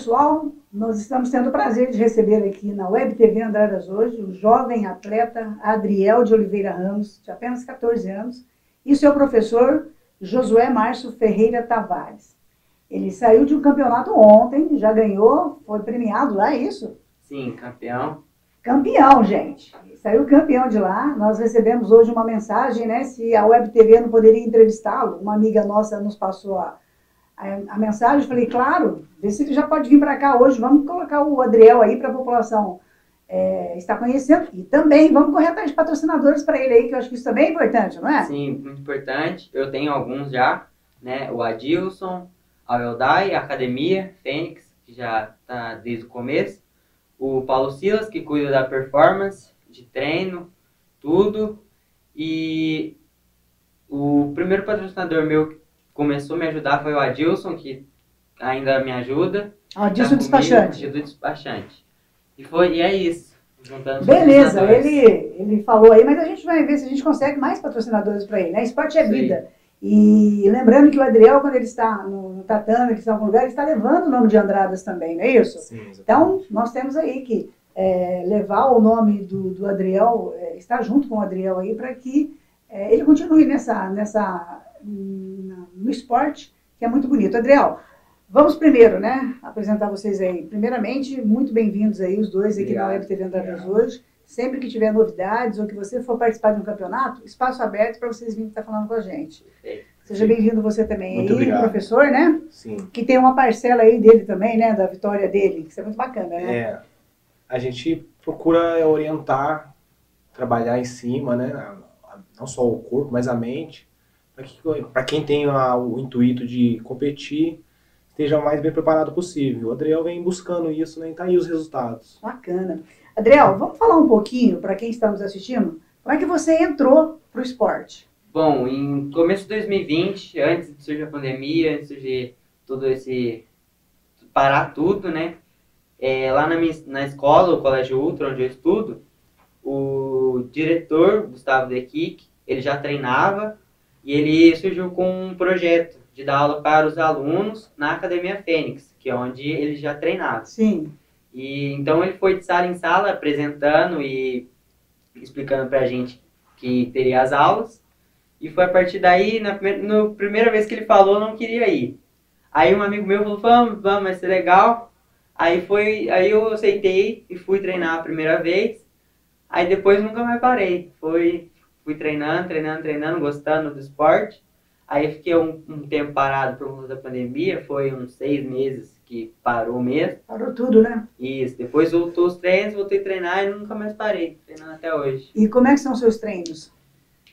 pessoal, nós estamos tendo o prazer de receber aqui na Web TV Andradas hoje o jovem atleta Adriel de Oliveira Ramos, de apenas 14 anos, e seu professor Josué Márcio Ferreira Tavares. Ele saiu de um campeonato ontem, já ganhou, foi premiado lá, é isso? Sim, campeão. Campeão, gente. Saiu campeão de lá. Nós recebemos hoje uma mensagem, né? Se a Web TV não poderia entrevistá-lo, uma amiga nossa nos passou a mensagem. Falei, claro, vê se ele já pode vir para cá hoje. Vamos colocar o Adriel aí para a população estar conhecendo. E também vamos correr atrás de patrocinadores para ele aí, que eu acho que isso também é importante, não é? Sim, muito importante. Eu tenho alguns já, né? O Adilson, a Eldai, a Academia, Fênix, que já está desde o começo. O Paulo Silas, que cuida da performance, de treino, tudo. E o primeiro patrocinador meu que começou a me ajudar foi o Adilson, que ainda me ajuda. Adilson Despachante. Adilson Despachante. E é isso. Juntando Beleza, ele falou aí, mas a gente vai ver se a gente consegue mais patrocinadores para ele, né? Esporte é vida. E lembrando que o Adriel, quando ele está no tatame, que está em algum lugar, ele está levando o nome de Andradas também, não é isso? Sim, exatamente. Então, nós temos aí que levar o nome do Adriel, estar junto com o Adriel aí, para que ele continue no esporte, que é muito bonito. Adriel, vamos primeiro, né, apresentar vocês aí. Primeiramente, muito bem-vindos aí, os dois aqui na Web TV Andradas hoje. Sempre que tiver novidades ou que você for participar de um campeonato, espaço aberto para vocês virem estar falando com a gente. Seja bem-vindo você também muito aí, obrigado. Professor, né? Sim. Que tem uma parcela aí dele também, né, da vitória dele, isso é muito bacana, né? A gente procura orientar, trabalhar em cima, né, não só o corpo, mas a mente, para quem tem o intuito de competir, esteja o mais bem preparado possível. O Adriel vem buscando isso, né, e tá aí os resultados. Bacana. Adriel, vamos falar um pouquinho, para quem está nos assistindo, como é que você entrou para o esporte? Bom, em começo de 2020, antes de surgir a pandemia, antes de surgir todo esse... parar tudo, né? Lá na escola, o Colégio Ultra, onde eu estudo, o diretor, Gustavo Dequic, ele já treinava e ele surgiu com um projeto de dar aula para os alunos na Academia Fênix, que é onde ele já treinava. Sim. E então ele foi de sala em sala apresentando e explicando pra gente que teria as aulas. E foi a partir daí, na primeira vez que ele falou, eu não queria ir. Aí um amigo meu falou, vamos, vai ser legal. Aí eu aceitei e fui treinar a primeira vez. Aí depois nunca mais parei. Fui treinando, gostando do esporte. Aí eu fiquei um tempo parado por conta da pandemia, foi uns 6 meses que parou mesmo. Parou tudo, né? Isso, depois voltou os treinos, voltei a treinar e nunca mais parei, treinando até hoje. E como é que são os seus treinos?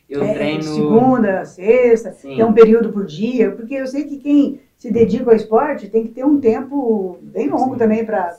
Eu treino... Segunda, sexta, Sim. Tem um período por dia, porque eu sei que quem se dedica ao esporte tem que ter um tempo bem longo também para...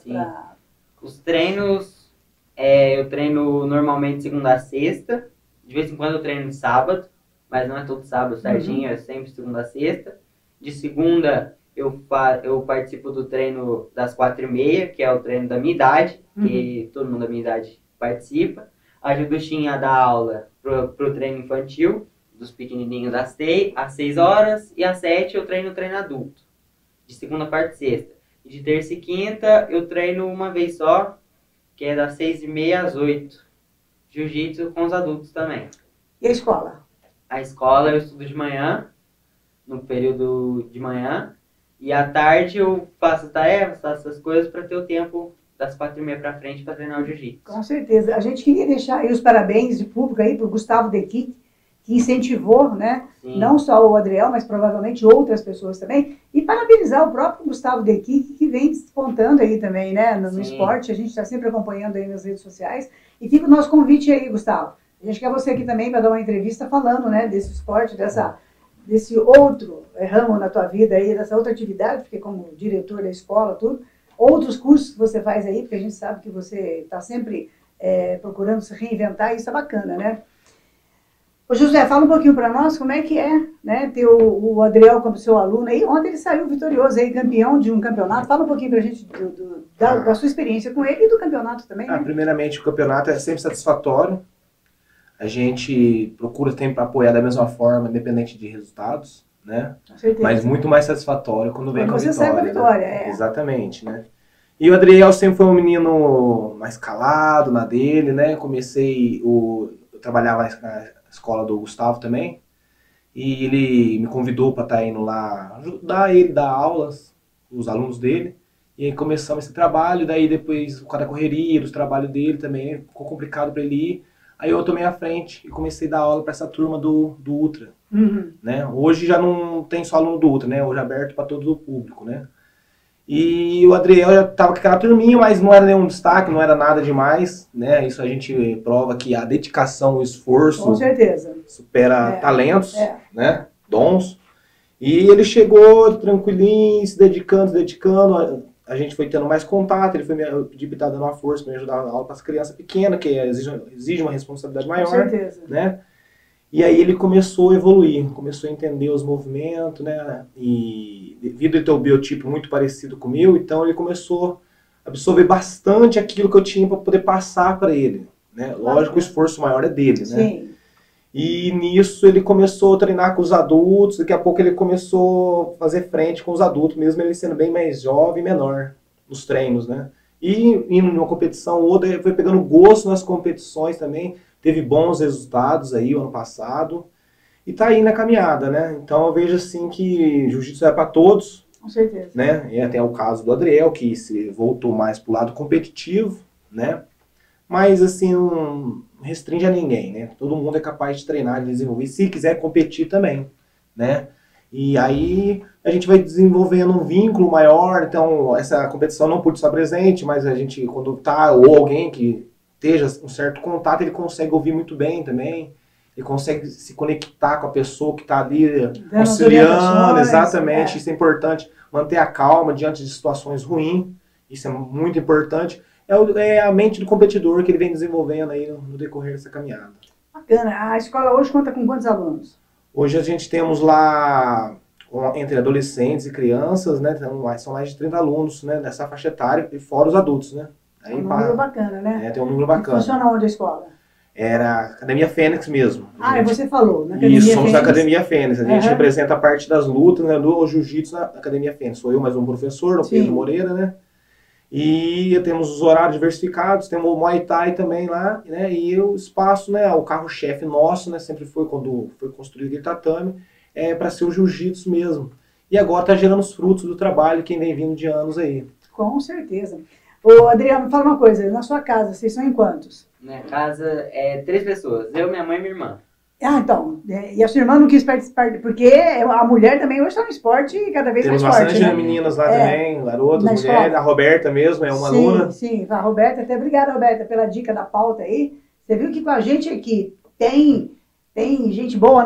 Os treinos, eu treino normalmente segunda a sexta, de vez em quando eu treino sábado, mas não é todo sábado certinho, é sempre segunda a sexta. De segunda eu participo do treino das 4h30, que é o treino da minha idade, que todo mundo da minha idade participa. Ajudo o Xinha a dar aula pro treino infantil, dos pequenininhos às 6 horas, e às 7 eu treino adulto, de segunda, quarta e sexta. E de terça e quinta eu treino uma vez só, que é das 6h30 às 8. Jiu-jitsu com os adultos também. E a escola? A escola eu estudo de manhã, no período de manhã, e à tarde eu faço tarefas, faço essas coisas para ter o tempo das 4h30 para frente para treinar o jiu-jitsu. Com certeza. A gente queria deixar aí os parabéns de público aí para o Gustavo Dequic, que incentivou, né? Sim. Não só o Adriel, mas provavelmente outras pessoas também. E parabenizar o próprio Gustavo Dequic, que vem despontando aí também, né? No esporte, a gente está sempre acompanhando aí nas redes sociais. E fica o nosso convite aí, Gustavo. A gente quer você aqui também para dar uma entrevista falando, né? Desse esporte, desse outro ramo na tua vida aí, dessa outra atividade, porque como diretor da escola, tudo. Outros cursos que você faz aí, porque a gente sabe que você está sempre procurando se reinventar, e isso é bacana, né? Ô José, fala um pouquinho para nós como é que é, né, ter o Adriel como seu aluno aí. Ontem ele saiu vitorioso aí, campeão de um campeonato. Fala um pouquinho para a gente da sua experiência com ele e do campeonato também, né? Primeiramente, o campeonato é sempre satisfatório. A gente procura sempre apoiar da mesma forma, independente de resultados, né? Com certeza. Mas muito mais satisfatório quando vem com a vitória. Sai com a vitória, né? Exatamente, né? E o Adriel sempre foi um menino mais calado, na dele, né? Eu trabalhava na escola do Gustavo também. E ele me convidou para estar indo lá ajudar ele, dar aulas, os alunos dele. E aí começamos esse trabalho, daí depois, por causa da correria, dos trabalhos dele também, ficou complicado para ele ir. Aí eu tomei a frente e comecei a dar aula para essa turma do Ultra. Né? Hoje já não tem só aluno do Ultra, né? Hoje é aberto para todo o público, né? E o Adriel já estava com aquela turminha, mas não era nenhum destaque, não era nada demais, né? Isso a gente prova que a dedicação, o esforço Com certeza. supera talentos, né? Dons. E ele chegou tranquilinho, se dedicando. A gente foi tendo mais contato, ele foi me pedir para estar dando uma força para me ajudar na aula para as crianças pequenas, que exige uma responsabilidade maior. Com certeza. Né? E aí ele começou a evoluir, começou a entender os movimentos, né? E devido a ter o biotipo muito parecido com o meu, então ele começou a absorver bastante aquilo que eu tinha para poder passar para ele. Né? Lógico, o esforço maior é dele, né? Sim. E nisso ele começou a treinar com os adultos, daqui a pouco ele começou a fazer frente com os adultos, mesmo ele sendo bem mais jovem e menor nos treinos, né? E indo numa competição ou outra, ele foi pegando gosto nas competições também, teve bons resultados aí o ano passado, e tá aí na caminhada, né? Então eu vejo assim que jiu-jitsu é para todos. Com certeza. Né? E até o caso do Adriel, que se voltou mais pro lado competitivo, né? Mas assim, não restringe a ninguém, né? Todo mundo é capaz de treinar, de desenvolver, se quiser competir também, né? E aí a gente vai desenvolvendo um vínculo maior, então essa competição não pode estar presente, mas a gente, quando tá, ou alguém que esteja um certo contato, ele consegue ouvir muito bem também, ele consegue se conectar com a pessoa que está ali auxiliando, exatamente, isso é importante, manter a calma diante de situações ruins, isso é muito importante. É a mente do competidor que ele vem desenvolvendo aí no decorrer dessa caminhada. Bacana. A escola hoje conta com quantos alunos? Hoje a gente temos lá, entre adolescentes e crianças, né, são mais de 30 alunos, né, nessa faixa etária, e fora os adultos, né. Aí, um número bacana, né? Tem um número bacana. E funciona onde a escola? Era a Academia Fênix mesmo. Você falou, na Academia Isso, somos Fênix. na Academia Fênix. A gente representa a parte das lutas, né, do jiu-jitsu na Academia Fênix. Sou eu mais um professor, o Pedro Moreira, né. E temos os horários diversificados, temos o Muay Thai também lá, né? E o espaço, né? O carro-chefe nosso, né? Sempre foi quando foi construído aquele tatame, para ser o jiu-jitsu mesmo. E agora está gerando os frutos do trabalho, quem vem vindo de anos aí. Com certeza. Ô, Adriano, me fala uma coisa, na sua casa, vocês são em quantos? Minha casa é 3 pessoas, eu, minha mãe e minha irmã. Então, e a sua irmã não quis participar, porque a mulher também hoje está no esporte cada vez Temos mais forte, bastante né? meninas lá também, garotas, mulheres, escola. a Roberta mesmo é uma aluna. Sim, a Roberta, até obrigada, Roberta, pela dica da pauta aí. Você viu que com a gente aqui tem gente boa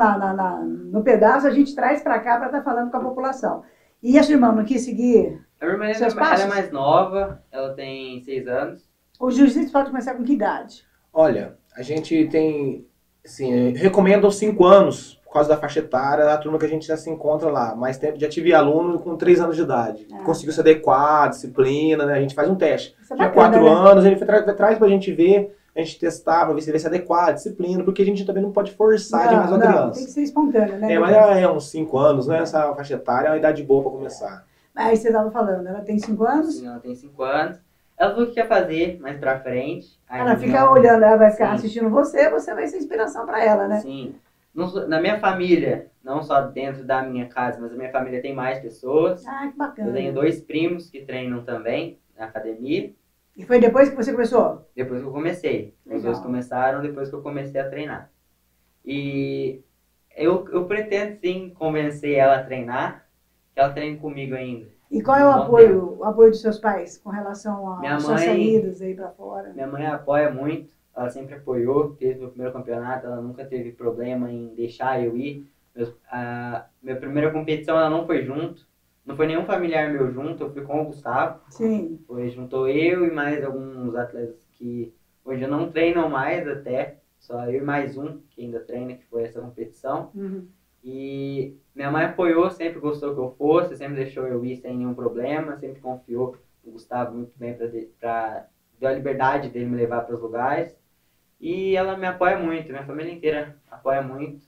no pedaço, a gente traz para cá para estar falando com a população. E a sua irmã não quis seguir A minha irmã seus passos? ela é mais nova, ela tem 6 anos. O jiu-jitsu pode começar com que idade? Olha, a gente tem... Assim, recomendo aos 5 anos, por causa da faixa etária, a turma que a gente já se encontra lá. Mais tempo, já tive aluno com 3 anos de idade. Conseguiu se adequar, disciplina, né? A gente faz um teste. Tinha 4 anos, a gente traz pra gente ver, a gente testar, pra ver se ele se adequar, disciplina, porque a gente também não pode forçar demais uma criança. Tem que ser espontâneo, né? Mas uns 5 anos, né? Essa faixa etária é uma idade boa pra começar. Aí você estava falando, ela tem 5 anos? Sim, ela tem 5 anos. Ela falou que quer fazer mais pra frente. Ela fica olhando, ela vai ficar assistindo você vai ser inspiração pra ela, né? Sim. Na minha família, não só dentro da minha casa, mas a minha família tem mais pessoas. Ah, que bacana. Eu tenho 2 primos que treinam também na academia. E foi depois que você começou? Depois que eu comecei. Os dois começaram depois que eu comecei a treinar. E eu pretendo sim convencer ela a treinar, que ela treine comigo ainda. E qual é o apoio dos seus pais com relação às suas saídas aí pra fora? Minha mãe apoia muito, ela sempre apoiou, teve meu primeiro campeonato, ela nunca teve problema em deixar eu ir. Minha primeira competição ela não foi junto, não foi nenhum familiar meu junto, eu fui com o Gustavo. Sim. Juntou eu e mais alguns atletas que hoje não treinam mais até, só eu e mais um que ainda treina, que foi essa competição. E minha mãe apoiou, sempre gostou que eu fosse, sempre deixou eu ir sem nenhum problema, sempre confiou no Gustavo muito bem para deu a liberdade dele me levar para os lugares. E ela me apoia muito, minha família inteira apoia muito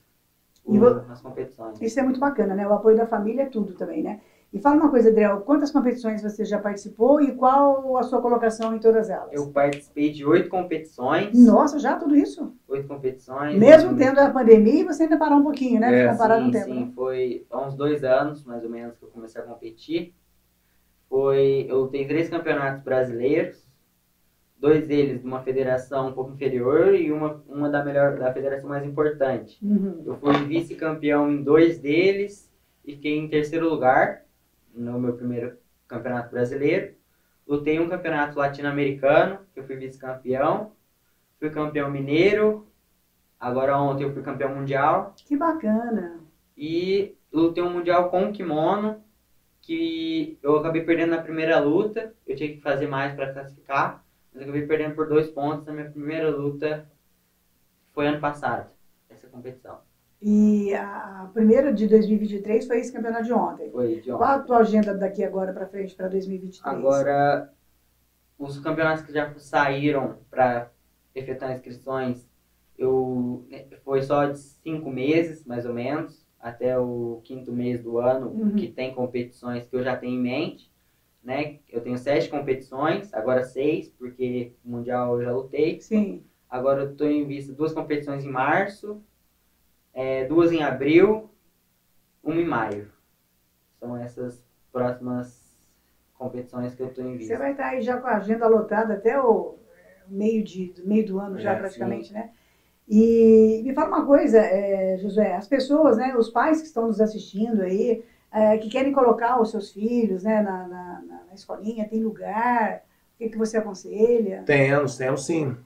nas competições. Isso é muito bacana, né? O apoio da família é tudo também, né? E fala uma coisa, Adriel, quantas competições você já participou e qual a sua colocação em todas elas? Eu participei de 8 competições. Nossa, já tudo isso? 8 competições. Mesmo tendo a pandemia, você ainda parou um pouquinho, né? Ficou parado um tempo, sim, né? foi há uns 2 anos, mais ou menos, que eu comecei a competir. Eu tenho 3 campeonatos brasileiros, 2 deles de uma federação um pouco inferior e uma da federação mais importante. Uhum. Eu fui vice-campeão em 2 deles e fiquei em terceiro lugar no meu primeiro campeonato brasileiro. Lutei um campeonato latino-americano, que eu fui vice-campeão. Fui campeão mineiro. Agora ontem eu fui campeão mundial. Que bacana. E lutei um mundial com kimono, que eu acabei perdendo na primeira luta. Eu tinha que fazer mais para classificar, mas eu acabei perdendo por 2 pontos na minha primeira luta. Foi ano passado, essa competição. E a primeira de 2023 foi esse campeonato de ontem. Foi de ontem. Qual a tua agenda daqui agora para frente, para 2023? Agora, os campeonatos que já saíram para efetuar inscrições, foi só de 5 meses, mais ou menos, até o 5º mês do ano, que tem competições que eu já tenho em mente, né? Eu tenho 7 competições, agora 6, porque o Mundial eu já lutei. Sim. Agora eu estou em vista 2 competições em março, 2 em abril, 1 em maio. São essas próximas competições que eu estou em vista. Você vai estar aí já com a agenda lotada até o meio do ano já praticamente, sim, né? E me fala uma coisa, Josué, as pessoas, né, os pais que estão nos assistindo aí, que querem colocar os seus filhos, né, na escolinha, tem lugar? O que você aconselha? Temos sim.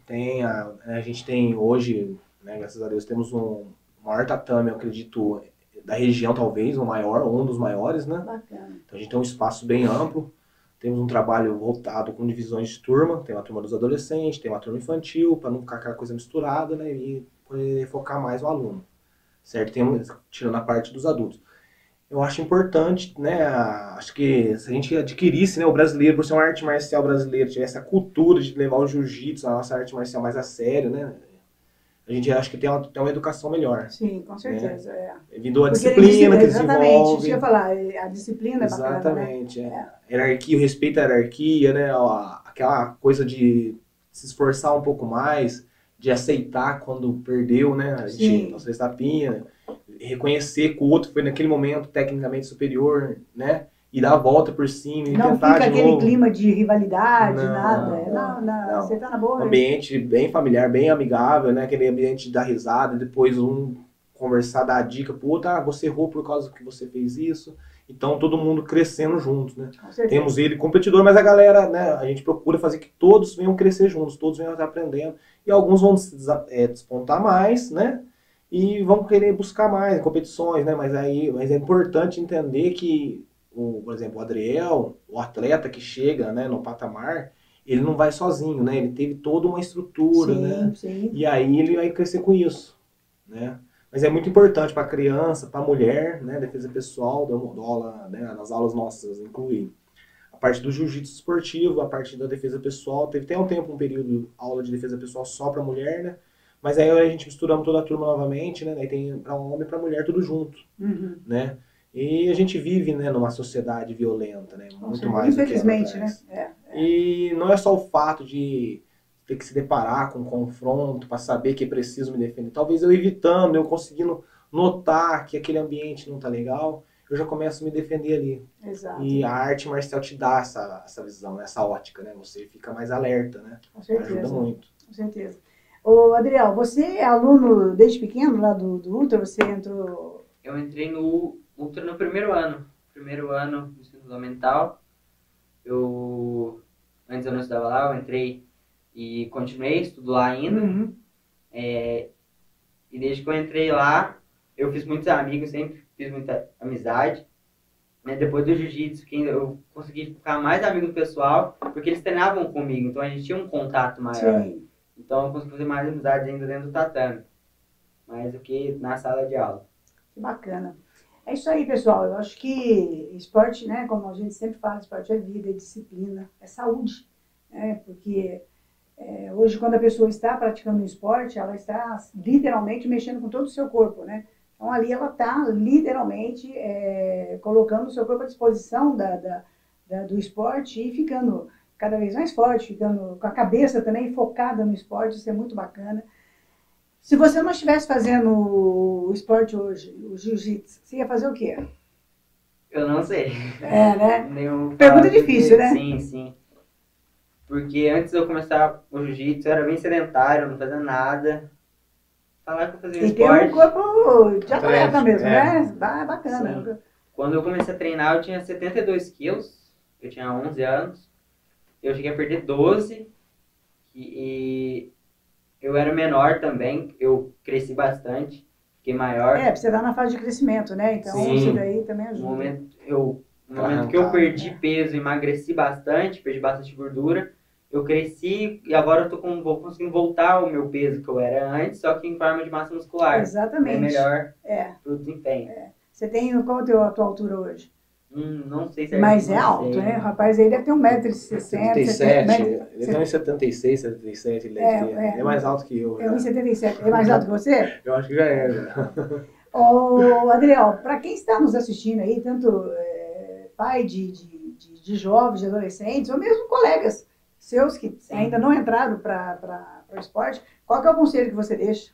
A gente tem hoje, né, graças a Deus, temos um maior tatame, eu acredito, da região talvez, o maior, ou um dos maiores, né? Bacana. Então a gente tem um espaço bem amplo, temos um trabalho voltado com divisões de turma, tem uma turma dos adolescentes, tem uma turma infantil, para não ficar aquela coisa misturada, né? E poder focar mais o aluno, certo? Tirando a parte dos adultos. Eu acho importante, né? Acho que se a gente adquirisse, né, o brasileiro, por ser uma arte marcial brasileira, tivesse a cultura de levar o jiu-jitsu, a nossa arte marcial mais a sério, né? A gente acho que tem uma educação melhor. Sim, com certeza. Né? Vindo a disciplina que desenvolve. Exatamente, isso que eu ia falar, a disciplina é bacana, exatamente, né? Hierarquia, o respeito à hierarquia, né? Aquela coisa de se esforçar um pouco mais, de aceitar quando perdeu, né? A gente, nossa tapinha, reconhecer que o outro foi naquele momento tecnicamente superior, né? E dar a volta por cima e não tentar fica de aquele novo. clima de rivalidade, Não, nada. Não. Você tá na boa. Um ambiente bem familiar, bem amigável, né? Aquele ambiente de dar risada, depois um conversar, dar a dica pro outro, você errou por causa que você fez isso. Então, todo mundo crescendo juntos, né? Temos ele competidor, mas a galera, né? A gente procura fazer que todos venham crescer juntos, todos venham aprendendo. E alguns vão despontar mais, né? E vão querer buscar mais competições, né? Mas é importante entender que, por exemplo, o Adriel, o atleta que chega, né, no patamar, ele não vai sozinho, né? Ele teve toda uma estrutura, né? Sim. E aí ele vai crescer com isso, né? Mas é muito importante para a criança, para a mulher, né? Defesa pessoal, aula, né? Nas aulas nossas, inclui a parte do jiu-jitsu esportivo, a parte da defesa pessoal. Teve até um tempo, um período, aula de defesa pessoal só para mulher, né? Mas aí a gente misturamos toda a turma novamente, né? Daí tem para homem e para mulher tudo junto, né? E a gente vive, né, numa sociedade violenta, né? Muito mais do que infelizmente, né? E não é só o fato de ter que se deparar com um confronto para saber que é preciso me defender. Talvez eu evitando, eu conseguindo notar que aquele ambiente não tá legal, eu já começo a me defender ali. Exato. E a arte marcial te dá essa visão, essa ótica, né? Você fica mais alerta, né? Com certeza. Ajuda muito. Com certeza. Ô, Adriel, você é aluno desde pequeno lá do Ultra? Você entrou... Eu entrei no Ultra no primeiro ano do ensino fundamental. Antes eu não estudava lá, eu entrei e continuei, estudo lá ainda. E desde que eu entrei lá, eu fiz muitos amigos, sempre fiz muita amizade. Depois do jiu-jitsu, eu consegui ficar mais amigo do pessoal, porque eles treinavam comigo, então a gente tinha um contato maior. Sim. Então eu consegui fazer mais amizades ainda dentro do tatame, mais do que na sala de aula. Que bacana. É isso aí, pessoal. Eu acho que esporte, né, como a gente sempre fala, esporte é vida, é disciplina, é saúde. Né? Porque hoje, quando a pessoa está praticando um esporte, ela está literalmente mexendo com todo o seu corpo, né? Então, ali ela está literalmente colocando o seu corpo à disposição do esporte e ficando cada vez mais forte, ficando com a cabeça também focada no esporte, isso é muito bacana. Se você não estivesse fazendo o esporte hoje, o jiu-jitsu, você ia fazer o quê? Eu não sei. Né? Nenhum Pergunta difícil, né? Sim, sim. Porque antes de eu começar o jiu-jitsu, eu era bem sedentário, não fazia nada. Falar que eu fazia E esporte. tem um corpo de atleta mesmo, é. né? Bacana. Sim. Quando eu comecei a treinar, eu tinha 72 quilos. Eu tinha 11 anos. Eu cheguei a perder 12. E eu era menor também. Eu cresci bastante. Fiquei maior. Porque você tá na fase de crescimento, né? Então, Sim. isso daí também ajuda. No momento que eu perdi peso, emagreci bastante, perdi bastante gordura. Eu cresci e agora eu vou conseguindo voltar ao meu peso que eu era antes, só que em forma de massa muscular. Exatamente. É melhor pro desempenho. Você tem, qual é a tua altura hoje? Não sei se Mas é alto, né? O rapaz aí deve ter 1,60m. 77, ele tem 1,76, 77, ele deve ter. Ele é mais alto que eu. É 1,77. É mais alto que você? Eu acho que já é. Ô, Adriel, para quem está nos assistindo aí, tanto pai de jovens, de adolescentes, ou mesmo colegas seus que ainda não entraram para o esporte, qual que é o conselho que você deixa?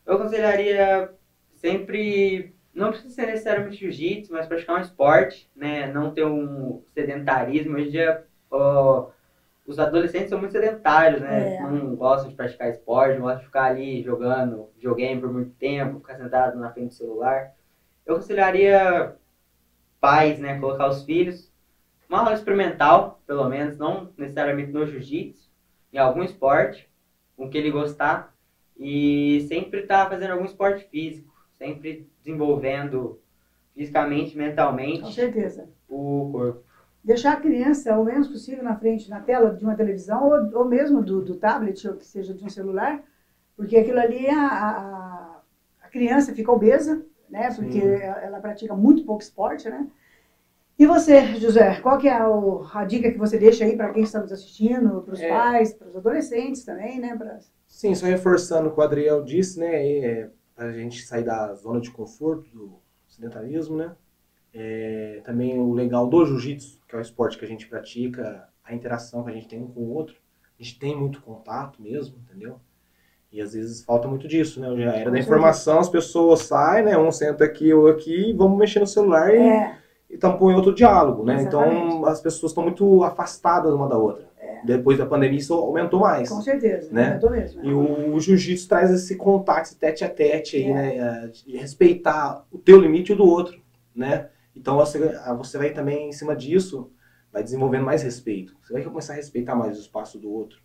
Eu aconselharia sempre, não precisa ser necessariamente jiu-jitsu, mas praticar um esporte, né? Não ter um sedentarismo. Hoje em dia, os adolescentes são muito sedentários, né? Não gostam de praticar esporte, não gostam de ficar ali jogando videogame por muito tempo, ficar sentado na frente do celular. Eu aconselharia pais, né? Colocar os filhos uma aula experimental, pelo menos, não necessariamente no jiu-jitsu, em algum esporte, com que ele gostar, e sempre estar fazendo algum esporte físico, sempre desenvolvendo fisicamente, mentalmente, com certeza, o corpo. Deixar a criança o menos possível na frente, na tela de uma televisão, ou mesmo do tablet, ou que seja de um celular, porque aquilo ali, a criança fica obesa, né? Porque ela pratica muito pouco esporte, né? E você, José, qual que é a dica que você deixa aí para quem está nos assistindo, para os pais, para os adolescentes também, né? Sim, só reforçando o que o Adriel disse, né? Para a gente sair da zona de conforto, do sedentarismo, né? Também o legal do jiu-jitsu, que é o esporte que a gente pratica, a interação que a gente tem um com o outro. A gente tem muito contato mesmo, entendeu? E às vezes falta muito disso, né? Já era da informação, as pessoas saem, né? Um senta aqui ou aqui e vamos mexer no celular e tampou em outro diálogo, né? Exatamente. Então as pessoas estão muito afastadas uma da outra. Depois da pandemia isso aumentou mais. Com certeza, né? Aumentou mesmo. E o jiu-jitsu traz esse contato, esse tete a tete aí, né? De respeitar o teu limite e o do outro, né? Então você vai também, em cima disso, vai desenvolvendo mais respeito. Você vai começar a respeitar mais o espaço do outro.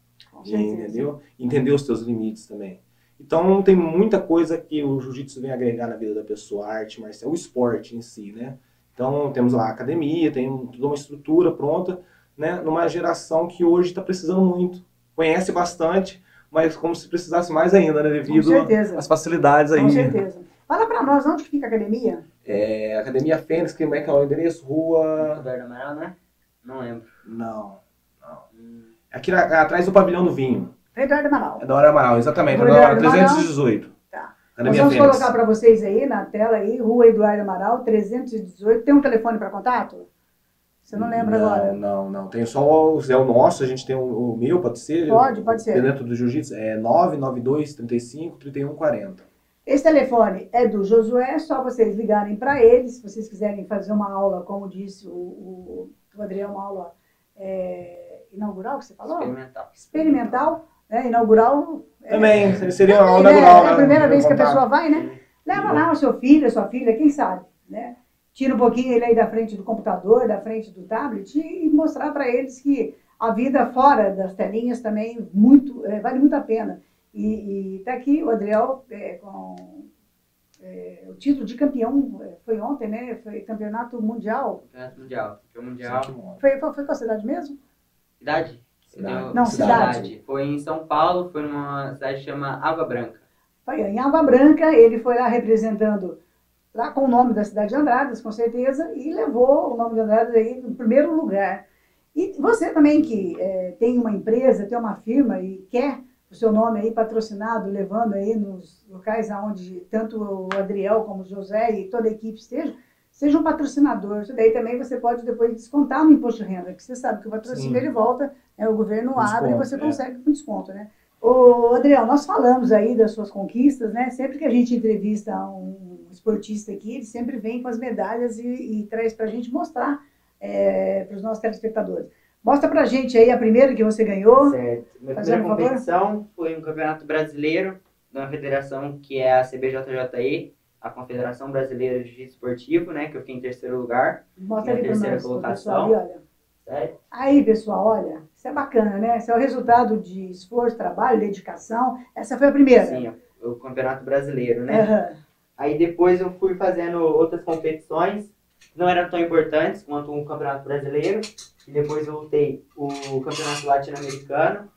Entendeu? Entender os teus limites também. Então tem muita coisa que o jiu-jitsu vem agregar na vida da pessoa, a arte marcial, o esporte em si, né? Então temos lá a academia, tem toda uma estrutura pronta, né? Numa geração que hoje está precisando muito, conhece bastante, mas como se precisasse mais ainda, né? Devido às facilidades aí. Com certeza. Fala pra nós, onde fica a academia? Academia Fênix, como é que é o endereço? Rua... Eduardo Amaral, né? Não lembro. Não. Aqui atrás do Pavilhão do Vinho. Eduardo Amaral. Eduardo Amaral, exatamente. Eduardo 318. Tá. Academia Nós vamos Fênix. colocar para vocês aí na tela aí, Rua Eduardo Amaral, 318. Tem um telefone para contato? Você não lembra agora? Não. Tem só o nosso, a gente tem o meu, pode ser? Pode ser. Dentro do jiu-jitsu, 992 35 31 40. Esse telefone é do Josué, é só vocês ligarem para ele, se vocês quiserem fazer uma aula, como disse o Adriel, uma aula inaugural, que você falou? Experimental, né? Inaugural. Também, seria uma aula inaugural, né? É a primeira vez que a pessoa vai, né? Leva lá o seu filho, a sua filha, quem sabe, né? Tira um pouquinho ele aí da frente do computador, da frente do tablet e mostrar para eles que a vida fora das telinhas também vale muito a pena. E tá aqui o Adriel com o título de campeão, foi ontem, né? Foi campeonato mundial. Campeonato mundial. Foi qual cidade mesmo? Cidade? Não, cidade. Foi em São Paulo, foi numa cidade que chama Água Branca. Foi em Água Branca, ele foi lá representando, lá com o nome da cidade de Andradas, com certeza, e levou o nome de Andradas aí no primeiro lugar. E você também que tem uma empresa, tem uma firma e quer o seu nome aí patrocinado, levando aí nos locais onde tanto o Adriel como o José e toda a equipe estejam, seja um patrocinador. Isso daí também você pode depois descontar no imposto de renda, porque você sabe que o patrocínio Sim. ele volta, o governo Com abre e desconto, você consegue com desconto, né? Ô, Adriel, nós falamos aí das suas conquistas, né? Sempre que a gente entrevista um esportista aqui, ele sempre vem com as medalhas e traz para a gente mostrar para os nossos telespectadores. Mostra pra gente aí a primeira que você ganhou. Certo. Minha Fazendo primeira competição foi um campeonato brasileiro de uma federação que é a CBJJE, a Confederação Brasileira de Jiu-Jitsu Esportivo, né? Que eu fiquei em terceiro lugar. Mostra ali para nós, pessoal, ali, olha. Certo? Aí, pessoal, olha, isso é bacana, né? Esse é o resultado de esforço, trabalho, dedicação. Essa foi a primeira. Sim, o campeonato brasileiro, né? Uhum. Aí depois eu fui fazendo outras competições, não eram tão importantes quanto um campeonato brasileiro. E depois eu lutei o campeonato latino-americano,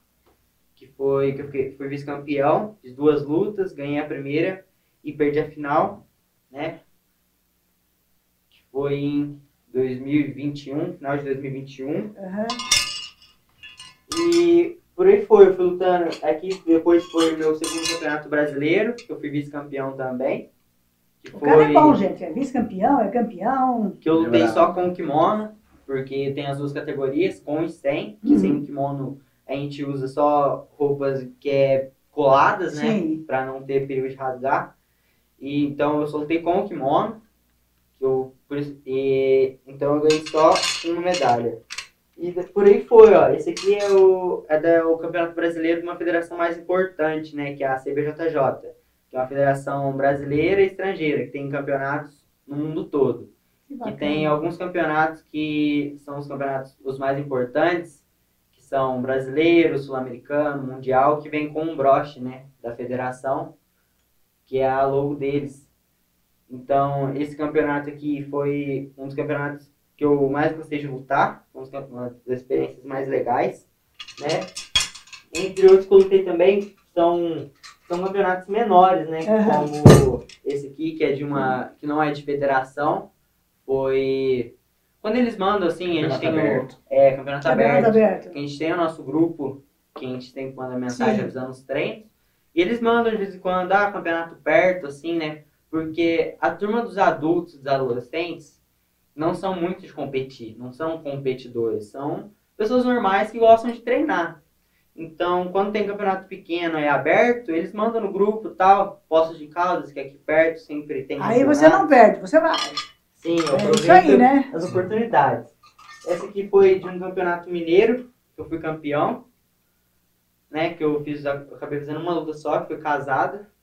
que eu fui vice-campeão, fiz 2 lutas, ganhei a primeira e perdi a final, né? Que foi em 2021, final de 2021. Uhum. E por aí foi, eu fui lutando. Aqui depois foi o meu segundo campeonato brasileiro, que eu fui vice-campeão também. O cara é bom, gente, é vice-campeão, é campeão. Que eu lutei só com o kimono, porque tem as 2 categorias, com e sem, que sem o kimono a gente usa só roupas que é coladas, né? Sim. Pra não ter perigo de rasgar. E, então eu só lutei com o kimono, então eu ganhei só uma medalha. E por aí foi, ó. Esse aqui é o Campeonato Brasileiro de uma federação mais importante, né? Que é a CBJJ, que é uma federação brasileira e estrangeira, que tem campeonatos no mundo todo. E tem alguns campeonatos que são os campeonatos os mais importantes, que são brasileiro, sul-americano, mundial, que vem com um broche, né, da federação, que é a logo deles. Então, esse campeonato aqui foi um dos campeonatos que eu mais gostei de lutar, uma das experiências mais legais, né? Entre outros que eu lutei também, são campeonatos menores, né, como esse aqui, que não é de federação. Foi quando eles mandam, assim, a gente tem campeonato aberto, que a gente tem o nosso grupo, que a gente tem que mandar mensagem avisando os treinos, e eles mandam de vez em quando, campeonato perto, assim, né, porque a turma dos adultos, dos adolescentes, não são muito de competir, não são competidores, são pessoas normais que gostam de treinar. Então, quando tem campeonato pequeno e aberto, eles mandam no grupo, tal, Poços de Caldas, que é aqui perto, sempre tem. Aí você não perde, você vai. Sim, eu aproveito isso aí, né? as oportunidades. Essa aqui foi de um campeonato mineiro, que eu fui campeão, né? Que eu acabei fazendo uma luta só, que foi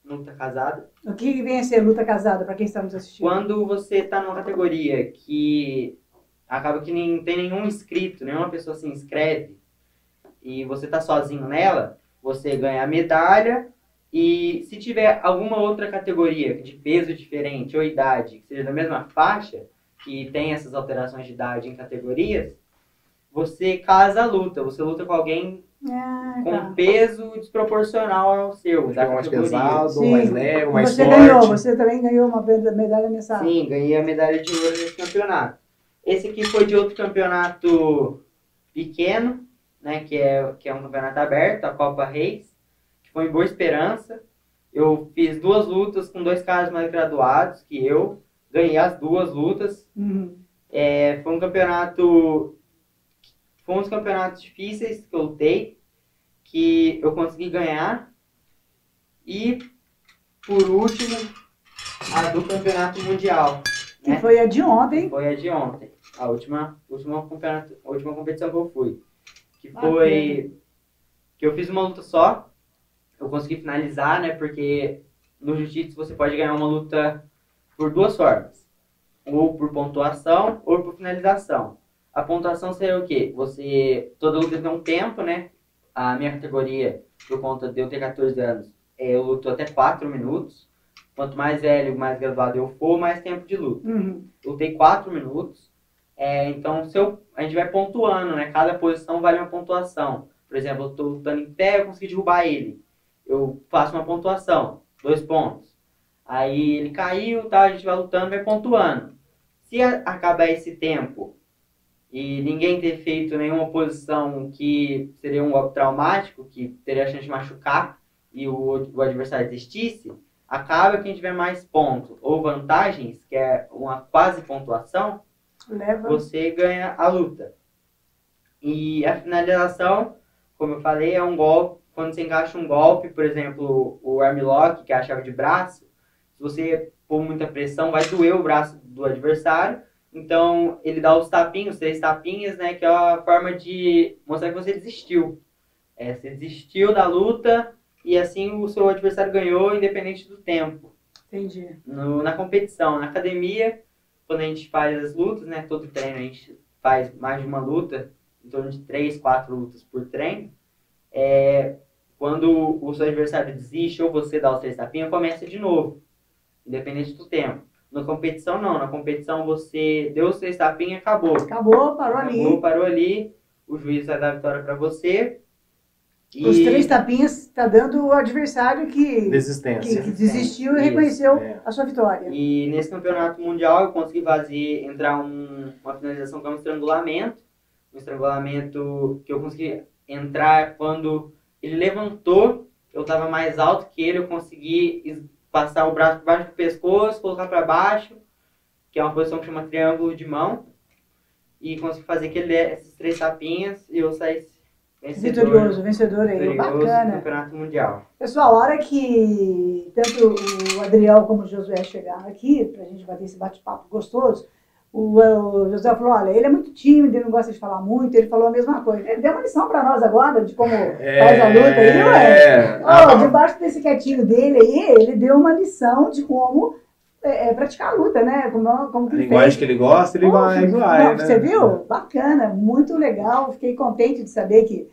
luta casada. O que vem a ser luta casada, para quem está nos assistindo? Quando você está numa categoria que acaba que não tem nenhum inscrito, nenhuma pessoa se inscreve, e você está sozinho nela, você ganha a medalha. E se tiver alguma outra categoria de peso diferente ou idade, que seja da mesma faixa, que tem essas alterações de idade em categorias, você casa a luta. Você luta com alguém com peso desproporcional ao seu, da mais categoria. pesado, mais leve, mais você forte. Você também ganhou uma medalha nessa... Sim, ganhei a medalha de ouro nesse campeonato. Esse aqui foi de outro campeonato pequeno, né, que é um campeonato aberto, a Copa Reis. Foi em Boa Esperança. Eu fiz 2 lutas com 2 caras mais graduados que eu. Ganhei as 2 lutas. Foi um dos campeonatos difíceis que eu lutei, que eu consegui ganhar. E, por último, a do campeonato mundial. Que foi a de ontem. Foi a de ontem. A última competição que eu fui. Que foi... Que eu fiz uma luta só. Eu consegui finalizar, né? Porque no jiu-jitsu você pode ganhar uma luta por 2 formas. Ou por pontuação, ou por finalização. A pontuação seria o quê? Toda luta tem um tempo, né? A minha categoria, por conta de eu ter 14 anos, eu luto até 4 minutos. Quanto mais velho, mais graduado eu for, mais tempo de luta. Eu lutei 4 minutos. Então, a gente vai pontuando, né? Cada posição vale uma pontuação. Por exemplo, eu estou lutando em pé, eu consegui derrubar ele. Eu faço uma pontuação, 2 pontos. Aí ele caiu, tá? A gente vai lutando, vai pontuando. Se acabar esse tempo e ninguém ter feito nenhuma posição que seria um golpe traumático, que teria a chance de machucar, e o adversário desistisse, acaba quem tiver mais pontos ou vantagens, que é uma quase pontuação, você ganha a luta. E a finalização, como eu falei, é um golpe. Quando você encaixa um golpe, por exemplo, o armlock, que é a chave de braço, se você pôr muita pressão, vai doer o braço do adversário. Então, ele dá os tapinhos, 3 tapinhas, né, que é a forma de mostrar que você desistiu. Você desistiu da luta e assim o seu adversário ganhou, independente do tempo. Entendi. Na competição, na academia, quando a gente faz as lutas, né, todo treino a gente faz mais de uma luta, em torno de 3, 4 lutas por treino. Quando o seu adversário desiste ou você dá os 3 tapinhas, começa de novo, independente do tempo. Na competição, não. Na competição, você deu os 3 tapinhas, acabou. Acabou, parou ali. O juiz vai dar a vitória para você. Os 3 tapinhas está dando o adversário que desistiu e reconheceu a sua vitória. E nesse campeonato mundial, eu consegui entrar uma finalização que é um estrangulamento. Um estrangulamento que eu consegui entrar quando ele levantou, eu estava mais alto que ele, eu consegui passar o braço por baixo do pescoço, colocar para baixo, que é uma posição que chama triângulo de mão, e consegui fazer esses 3 tapinhas e eu saí vencedor aí, bacana. Do campeonato mundial. Pessoal, a hora que tanto o Adriel como o Josué chegaram aqui, pra gente bater esse bate-papo gostoso, o Josué falou, olha, ele é muito tímido, ele não gosta de falar muito, ele falou a mesma coisa. Ele deu uma lição pra nós agora de como faz a luta aí, debaixo desse quietinho dele aí, ele deu uma lição de como praticar a luta, né? Como que a linguagem que ele gosta, ele vai, né? Você viu? Bacana, muito legal. Fiquei contente de saber que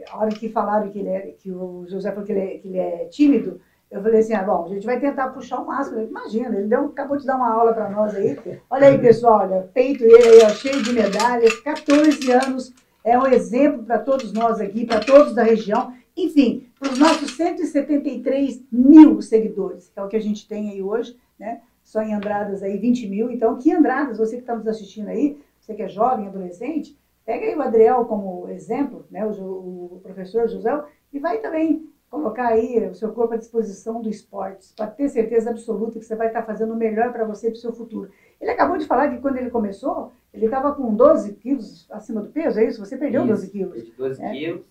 a hora que falaram que o José falou que ele é tímido, eu falei assim, bom, a gente vai tentar puxar o máximo. Imagina, ele acabou de dar uma aula para nós aí. Olha aí, pessoal, olha, peito ele aí, ó, cheio de medalhas, 14 anos, é um exemplo para todos nós aqui, para todos da região. Enfim, para os nossos 173 mil seguidores, que é o que a gente tem aí hoje, né? Só em Andradas aí 20 mil. Então, que Andradas, você que está nos assistindo aí, você que é jovem, adolescente, pega aí o Adriel como exemplo, né? O professor José, e vai também colocar aí o seu corpo à disposição do esporte, para ter certeza absoluta que você vai estar fazendo o melhor para você e para o seu futuro. Ele acabou de falar que quando ele começou, ele estava com 12 quilos acima do peso, é isso? Você perdeu 12 quilos. Perdi 12 quilos.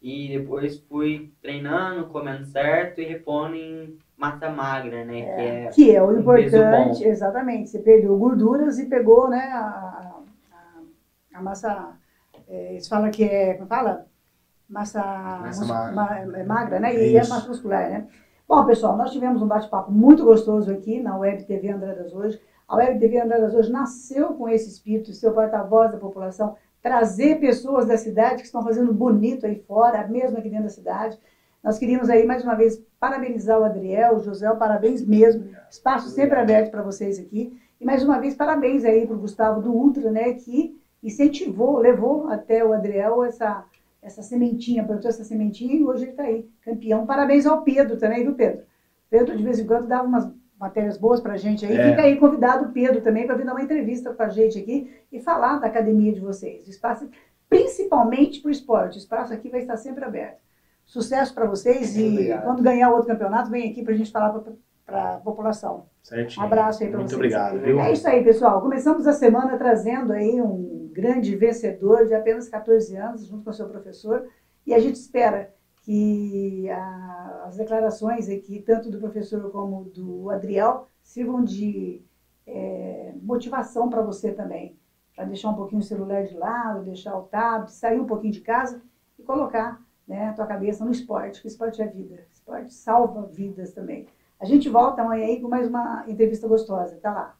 E depois fui treinando, comendo certo e repondo em massa magra, né? Que é o importante, exatamente. Você perdeu gorduras e pegou, né, a massa, eles falam que como fala? Massa magra, né? E é massa muscular, né? Bom, pessoal, nós tivemos um bate-papo muito gostoso aqui na Web TV Andradas hoje. A Web TV Andradas hoje nasceu com esse espírito, ser o porta-voz da população, trazer pessoas da cidade que estão fazendo bonito aí fora, mesmo aqui dentro da cidade. Nós queríamos aí, mais uma vez, parabenizar o Adriel, o José, parabéns mesmo. Espaço sempre aberto para vocês aqui. E, mais uma vez, parabéns aí para o Gustavo do Ultra, né, que incentivou, levou até o Adriel essa sementinha, plantou essa sementinha e hoje ele está aí, campeão. Parabéns ao Pedro também, viu, Pedro? Pedro, de vez em quando, dava umas matérias boas pra gente aí. Fica aí convidado o Pedro também para vir dar uma entrevista com a gente aqui e falar da academia de vocês. O espaço, principalmente para o esporte. O espaço aqui vai estar sempre aberto. Sucesso para vocês quando ganhar o outro campeonato, vem aqui para a gente falar para a população. Certinho. Um abraço aí para vocês. Muito obrigado, viu? É isso aí, pessoal. Começamos a semana trazendo aí um grande vencedor de apenas 14 anos, junto com o seu professor, e a gente espera que as declarações aqui, tanto do professor como do Adriel, sirvam de motivação para você também, para deixar um pouquinho o celular de lado, deixar o tablet, sair um pouquinho de casa e colocar, né, a tua cabeça no esporte, que o esporte é vida, o esporte salva vidas também. A gente volta amanhã aí com mais uma entrevista gostosa, tá lá.